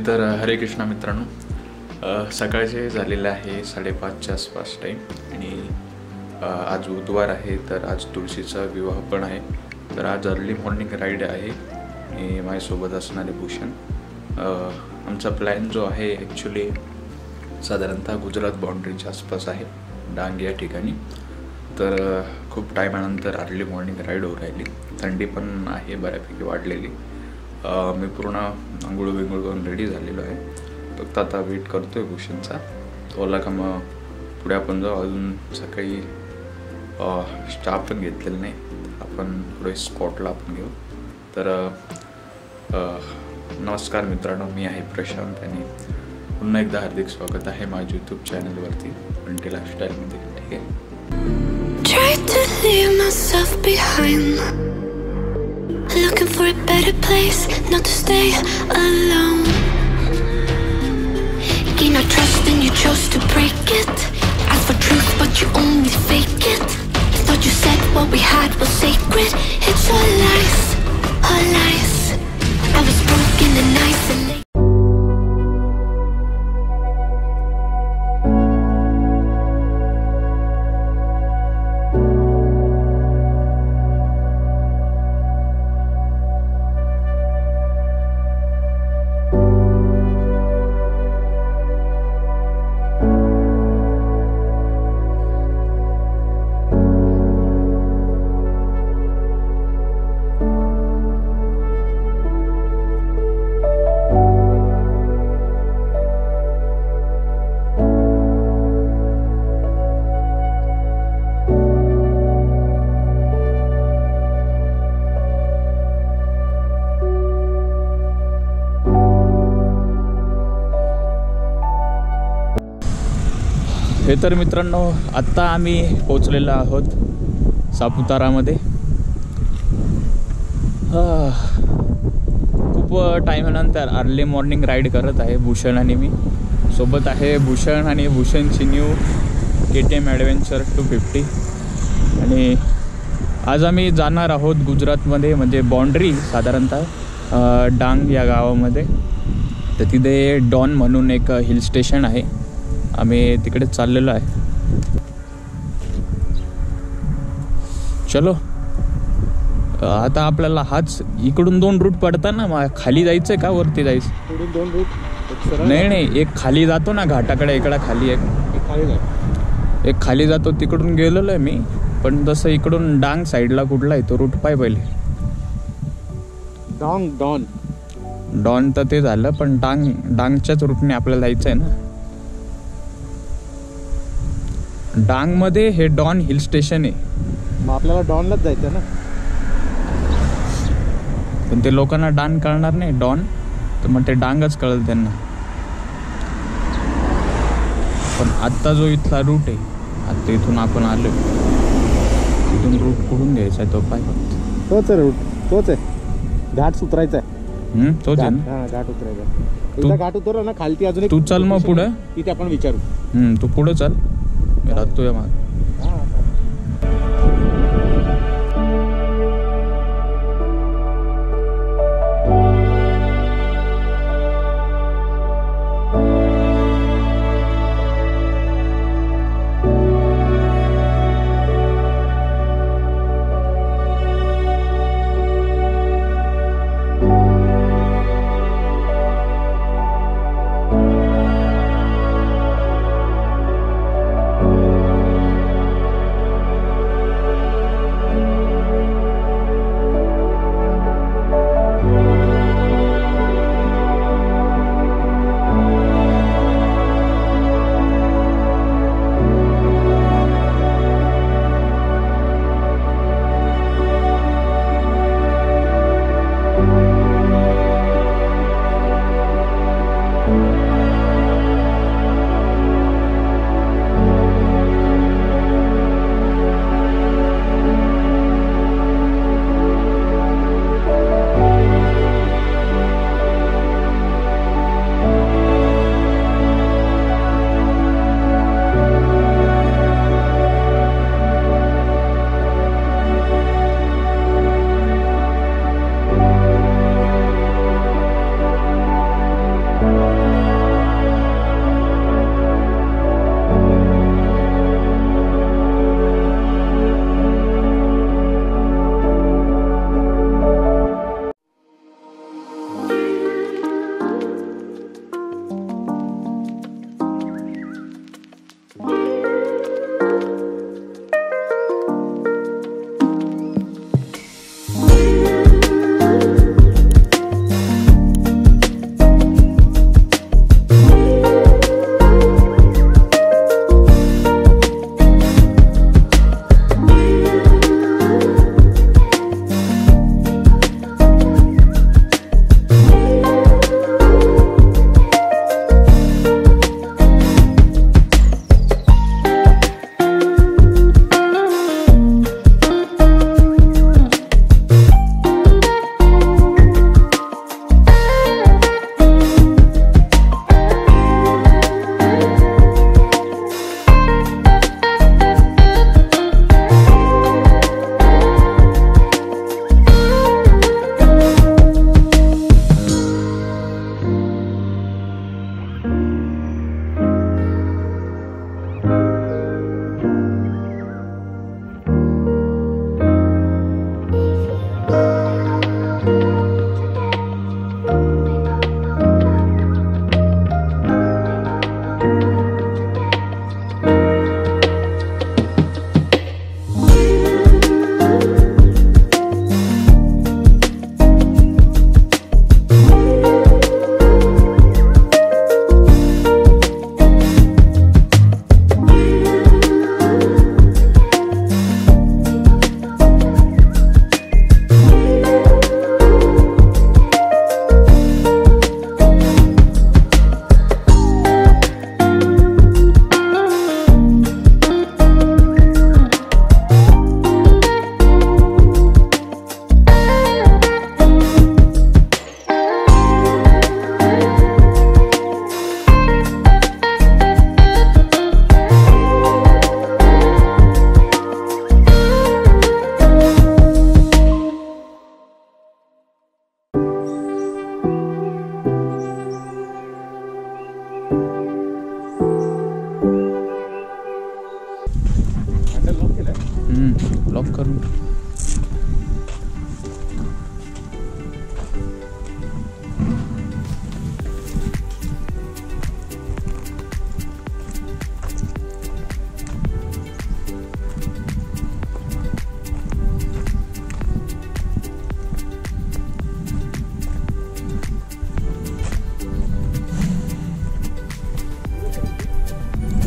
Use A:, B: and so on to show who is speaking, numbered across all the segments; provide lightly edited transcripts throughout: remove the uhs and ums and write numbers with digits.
A: तर हरे कृष्णा मित्रांनो, सकाळचे झालेले आहे 5:30च्या आसपास टाईम आणि आज बुधवार आहे. तर आज तुळशीचा विवाह पण आहे. तर आज अर्ली मॉर्निंग राईड आहे आणि माझ्यासोबत असणारे भूषण. आमचा प्लॅन जो आहे ॲक्च्युली साधारणतः गुजरात बाउंड्रीच्या आसपास आहे, डांग या ठिकाणी. तर खूप टायमानंतर अर्ली मॉर्निंग राईड होऊ राहिली. थंडी पण आहे बऱ्यापैकी वाढलेली. मी पूर्ण आंघोळ बिंघोळ करून रेडी झालेलो आहे. फक्त आता वेट करतो आहे भूषणचा. तो आला का मग पुढे आपण जाऊ. अजून सकाळी स्टाफ पण घेतलेलं नाही. आपण पुढे स्पॉटला आपण घेऊ. तर नमस्कार मित्रांनो, मी आहे प्रशांत आणि पुन्हा एकदा हार्दिक स्वागत आहे माझ्या यूट्यूब चॅनलवरती बंटी लाईफस्टाईलमध्ये. ठीक आहे.
B: Try to leave myself behind, looking for a better place, not to stay alone. Gain our trust and you chose to break it. Ask for truth but you only fake it. Thought you said what we had was sacred. It's all lies, all lies. I was broken and isolated.
A: हे तर मित्रांनो, आत्ता आम्ही पोचलेलो आहोत सापुतारामध्ये. खूप टाईमानंतर early morning ride करत आहे भूषण आणि मी. सोबत आहे भूषण आणि भूषणची न्यू KTM ॲडव्हेंचर 250. आणि आज आम्ही जाणार आहोत गुजरातमध्ये, म्हणजे बाउंड्री साधारणतः डांग या गावामध्ये. तर तिथे डॉन म्हणून एक हिल स्टेशन आहे. आम्ही तिकडे चाललेलो आहे. चलो, आता आपल्याला हाच इकडून 2 रूट पडतात ना. मग खाली जायचं आहे का वरती जायचं?
C: 2 रूट
A: नाही, एक खाली जातो ना घाटाकडे, इकडं खाली एक खाली जातो. तिकडून गेलेलो आहे मी. पण तसं इकडून डांग साईडला कुठला आहे तो रूट पाय पहिले. डॉन तर ते झालं, पण डांगच्याच रूटने आपल्याला जायचं आहे ना. डांगमध्ये हे डॉन हिल स्टेशन आहे.
C: मग आपल्याला डॉनलाच जायचं ना.
A: पण ते लोकांना डांग कळणार नाही डॉन, तर मग ते डांगच कळेल त्यांना. पण आत्ता जो इथला रूट आहे, आता इथून आपण आलो, इथून रूट कुठून घ्यायचा आहे तो पाय फक्त.
C: तोच आहे रूट, तोच आहे. घाट उतरायचा आहे.
A: तोच आहे ना.
C: हां, घाट उतरायचा. एकदा घाट उतरला ना खालती अजून
A: तू चल मग पुढं,
C: तिथे आपण विचारू.
A: तू पुढं चल, मी राहतो या माग.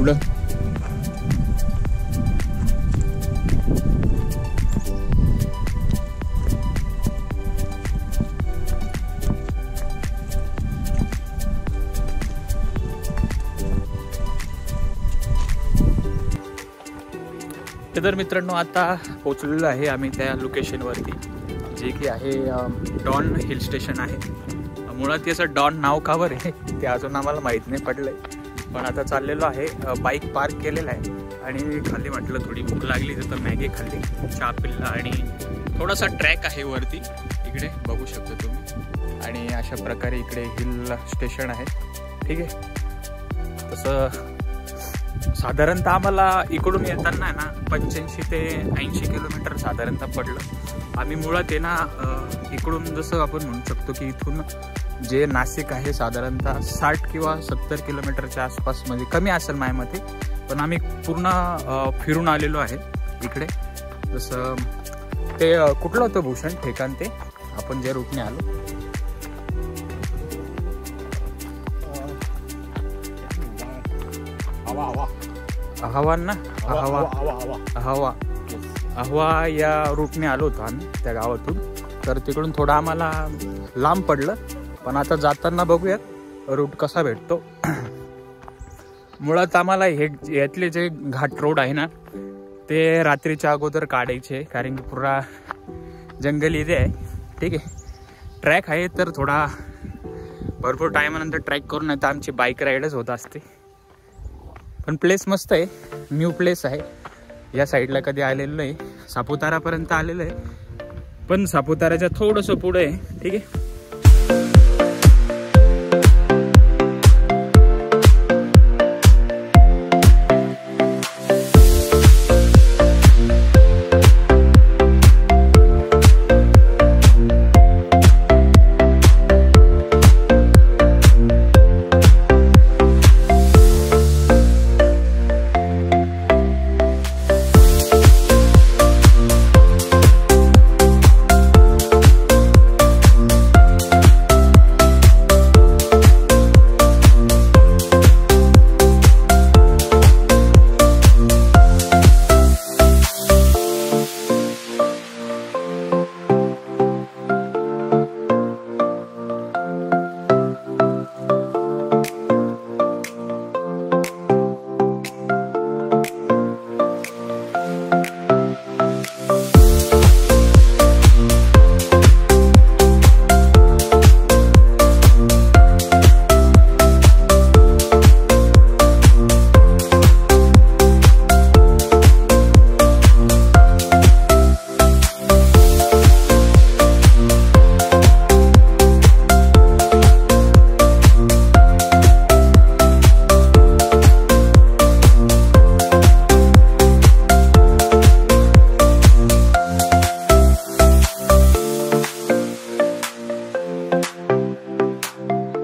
A: पुढं. तर मित्रांनो आता पोचलेलो आहे आम्ही त्या लोकेशनवरती, जे की आहे डॉन हिल स्टेशन आहे. मुळात याचं डॉन नाव का बरं आहे ते अजून आम्हाला माहीत नाही पडलंय, पण आता चाललेलो आहे. बाईक पार्क केलेला आहे आणि खाली म्हटलं थोडी भूक लागली तर मॅगी खाल्ली, चहा पिल्ला आणि थोडासा ट्रॅक आहे वरती इकडे बघू शकता तुम्ही. आणि अशा प्रकारे इकडे हिल स्टेशन आहे. ठीक आहे, तसं साधारणतः आम्हाला इकडून येताना आहे ना 85 ते 80 किलोमीटर साधारणतः पडलं. आम्ही मुळात आहे ना इकडून जसं आपण म्हणू शकतो की इथून जे नाशिक आहे साधारणतः 60 किंवा 70 किलोमीटरच्या आसपास, म्हणजे कमी असेल माझ्यामध्ये, पण आम्ही पूर्ण फिरून आलेलो आहे इकडे. जसं ते कुठलं होतं भूषण ठिकाण ते आपण जे रूटने आलो, अहवा ना, अहवा या रूटने आलो होतो आम्ही त्या गावातून. तर तिकडून थोडं आम्हाला लांब पडलं, पण आता जाताना बघूयात रूट कसा भेटतो. मुळात आम्हाला हे यातले जे घाट रोड आहे ना ते रात्रीच्या अगोदर काढायचे, कारण की पुरा जंगल इथे आहे. ठीक आहे, ट्रॅक आहे तर थोडा भरपूर टायमानंतर ट्रॅक करून नाही तर आमची बाईक राईडच होत असते. पण प्लेस मस्त आहे, न्यू प्लेस आहे. या साईडला कधी आलेलो नाही, सापुतारापर्यंत आलेलो आहे, पण सापुताराच्या थोडंसं पुढे आहे. ठीक आहे,